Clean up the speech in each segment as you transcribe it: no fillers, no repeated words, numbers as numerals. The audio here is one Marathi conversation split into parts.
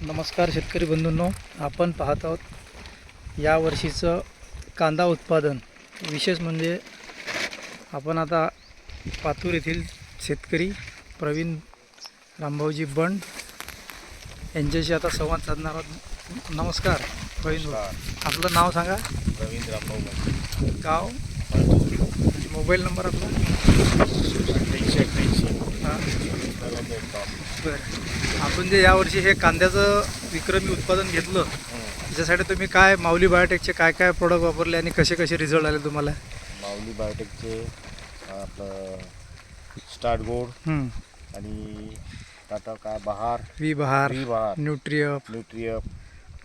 नमस्कार शेतकरी बंधूंनो, आपण पाहत आहोत या वर्षीचं कांदा उत्पादन. विशेष म्हणजे आपण आता पातूर येथील शेतकरी प्रवीण रामभाऊजी बंड यांच्याशी आता संवाद साधणार आहोत. नमस्कार प्रवीण भाऊ, आपलं नाव सांगा. प्रवीण रामभाऊ बंड, गाव, मोबाईल नंबर आपला. 88 बरं, आपण जे यावर्षी हे कांद्याचं विक्रमी उत्पादन घेतलं, त्याच्यासाठी तुम्ही काय माऊली बायोटेकचे काय काय प्रोडक्ट वापरले आणि कसे कसे रिझल्ट आले तुम्हाला? माऊली बायोटेकचे आपलं स्टार्ट गोड आणि टाटा काय बहार, वी बहार, बहार, न्यूट्रिअप,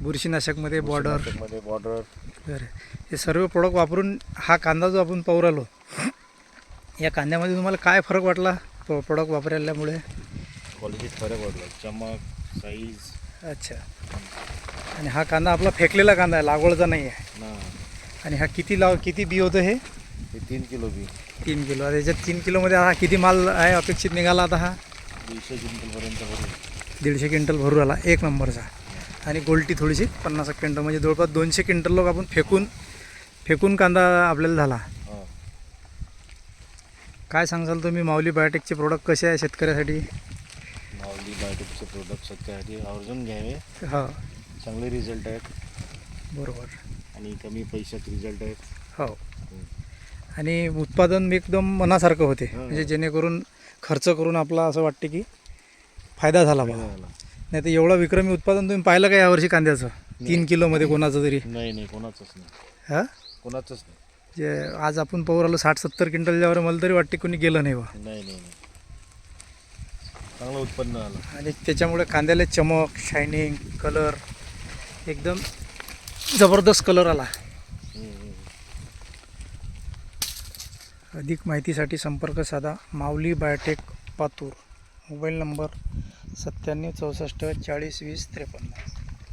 बुरशीनाशकमध्ये बॉर्डर. बॉर्डर. बरं, हे सर्व प्रोडक्ट वापरून हा कांदा जो आपण पाहू राहिलो, या कांद्यामध्ये तुम्हाला काय फरक वाटला प्रोडक्ट वापरल्यामुळे? क्वालिटीत फरक वाटला, चमक, साईज. अच्छा. आणि हा कांदा आपला फेकलेला कांदा आहे, लागवडचा नाही आहे ना. आणि हा किती बी होतं हे? 3 किलो बी. 3 किलो. त्याच्यात 3 किलोमध्ये हा किती माल आहे अपेक्षित निघाला आता? हा 150 क्विंटलपर्यंत भरून. 150 क्विंटल भरू आला एक नंबरचा. आणि गोल्टी थोडीशी 50 क्विंटल, म्हणजे जवळपास 200 क्विंटल लोक आपण फेकून कांदा आपल्याला झाला. काय सांगाल तुम्ही माऊली बायोटेकचे प्रोडक्ट कसे आहे शेतकऱ्यासाठी? माऊली बायोटेकचे प्रोडक्ट शेतकऱ्यासाठी आवर्जून घ्यावे. हो, चांगले रिझल्ट आहेत. बरोबर. आणि कमी पैशात रिझल्ट आहेत. हो, आणि उत्पादन एकदम मनासारखं होते, म्हणजे जेणेकरून खर्च करून आपला असं वाटते की फायदा झाला बघा. नाही तर एवढं विक्रमी उत्पादन तुम्ही पाहिलं का यावर्षी कांद्याचं? 3 किलोमध्ये कोणाचं तरी? नाही, कोणाचंच नाही. हां, कोणाचंच नाही. जे आज आपण पाहू राहिलो 60-70 क्विंटलच्यावर, मला तरी वाटते कोणी गेलं नाही बा. नाही, चांगलं उत्पन्न आलं. आणि त्याच्यामुळे कांद्याला चमक, शायनिंग, कलर एकदम जबरदस्त कलर आला. अधिक माहितीसाठी संपर्क साधा. Mauli biotech Patur. Mobile number 97 64 40 20 53.